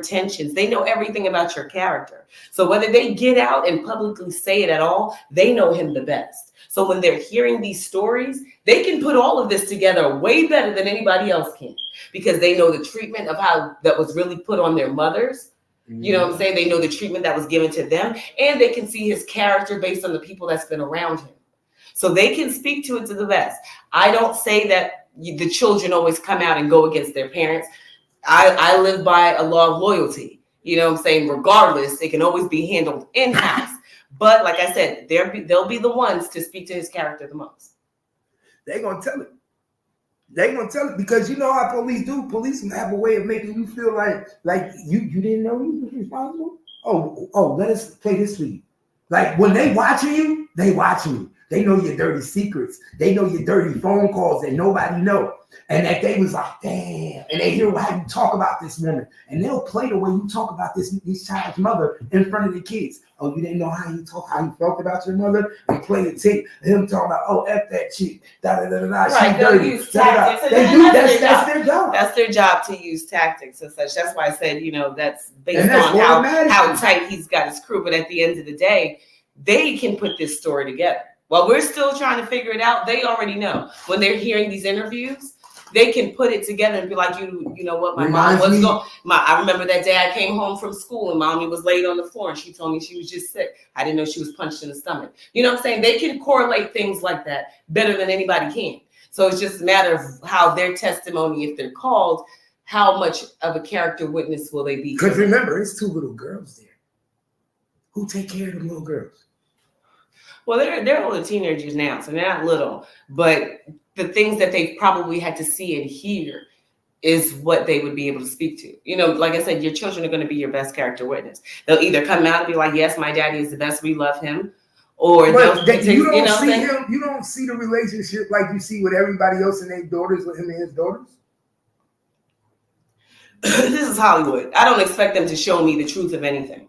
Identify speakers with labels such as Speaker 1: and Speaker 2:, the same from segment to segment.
Speaker 1: intentions. They know everything about your character. So whether they get out and publicly say it at all, they know him the best. So when they're hearing these stories, they can put all of this together way better than anybody else can, because they know the treatment of how that was really put on their mothers. You know what I'm saying? They know the treatment that was given to them, and they can see his character based on the people that's been around him. So they can speak to it to the best. I don't say that the children always come out and go against their parents. I live by a law of loyalty. You know what I'm saying? Regardless, it can always be handled in-house. But like I said, they'll be the ones to speak to his character the most.
Speaker 2: They're going to tell it. They're going to tell it, because you know how police do. Police have a way of making you feel like you didn't know you was responsible. Oh, let us play this for you. Like when they watching you, they watching you. They know your dirty secrets. They know your dirty phone calls that nobody know. And that they was like, damn. And they hear how you talk about this woman. And they'll play the way you talk about this child's mother in front of the kids. Oh, you didn't know how you felt about your mother? And play the tape. Him talking about, oh, F that chick.
Speaker 1: Right, they'll use tactics. That's their job. That's their job, to use tactics and such. That's why I said, that's based on how tight he's got his crew. But at the end of the day, they can put this story together. While we're still trying to figure it out, they already know. When they're hearing these interviews, they can put it together and be like, you know what, my mom was going. I remember that day I came home from school and mommy was laid on the floor and she told me she was just sick. I didn't know she was punched in the stomach. You know what I'm saying? They can correlate things like that better than anybody can. So it's just a matter of how their testimony, if they're called, how much of a character witness will they be?
Speaker 2: Because remember, it's 2 little girls there. Who take care of them little girls?
Speaker 1: Well, they're older teenagers now, so they're not little. But the things that they probably had to see and hear is what they would be able to speak to. Like I said, your children are going to be your best character witness. They'll either come out and be like, yes, my daddy is the best, we love him. Or
Speaker 2: you don't see the relationship like you see with everybody else and their daughters, with him and his daughters?
Speaker 1: This is Hollywood. I don't expect them to show me the truth of anything.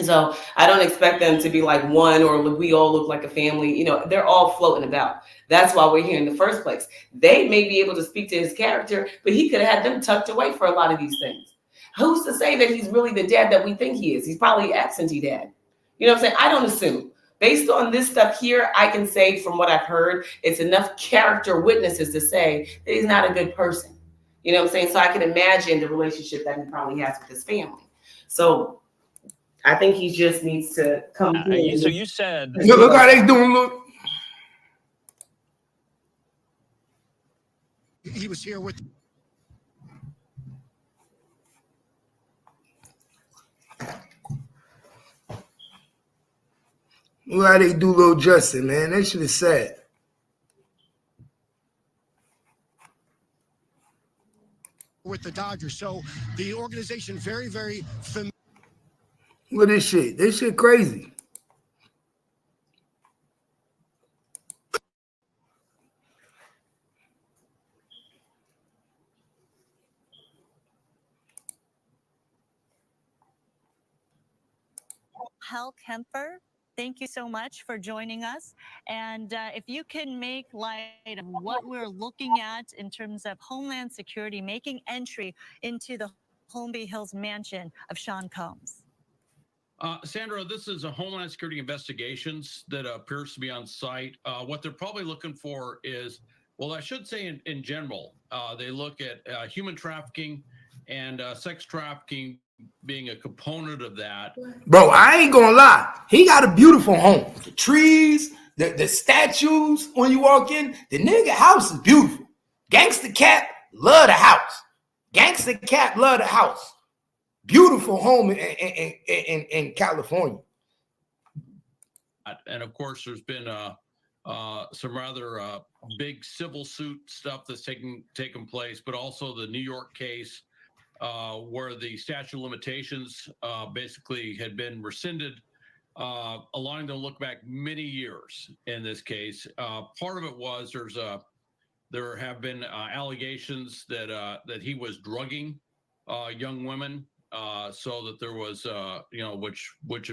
Speaker 1: So I don't expect them to be like one, or we all look like a family. They're all floating about. That's why we're here in the first place. They may be able to speak to his character, but he could have had them tucked away for a lot of these things. Who's to say that he's really the dad that we think he is? He's probably an absentee dad. You know what I'm saying? I don't assume. Based on this stuff here, I can say from what I've heard, it's enough character witnesses to say that he's not a good person. You know what I'm saying? So I can imagine the relationship that he probably has with his family. So I think he just needs to come.
Speaker 3: So you said,
Speaker 2: look how they doing. Look,
Speaker 4: he was here with.
Speaker 2: Look how they do little Justin, man. They should have said.
Speaker 4: With the Dodgers, so the organization very, very familiar.
Speaker 2: Look at this shit. This shit crazy.
Speaker 5: Hal Kemper, thank you so much for joining us. And if you can make light of what we're looking at in terms of Homeland Security making entry into the Holmby Hills mansion of Sean Combs.
Speaker 3: Sandra, this is a Homeland Security Investigations that appears to be on site. What they're probably looking for is, well, I should say in general, they look at human trafficking and sex trafficking being a component of that.
Speaker 2: Bro, I ain't gonna lie. He got a beautiful home. The trees, the statues when you walk in, the nigga house is beautiful. Gangsta Cat, love the house. Gangsta Cat, love the house. Beautiful home in California.
Speaker 3: And of course, there's been some rather big civil suit stuff that's taken place, but also the New York case where the statute of limitations basically had been rescinded, allowing them to look back many years in this case. Part of it was there have been allegations that he was drugging young women, so that there was which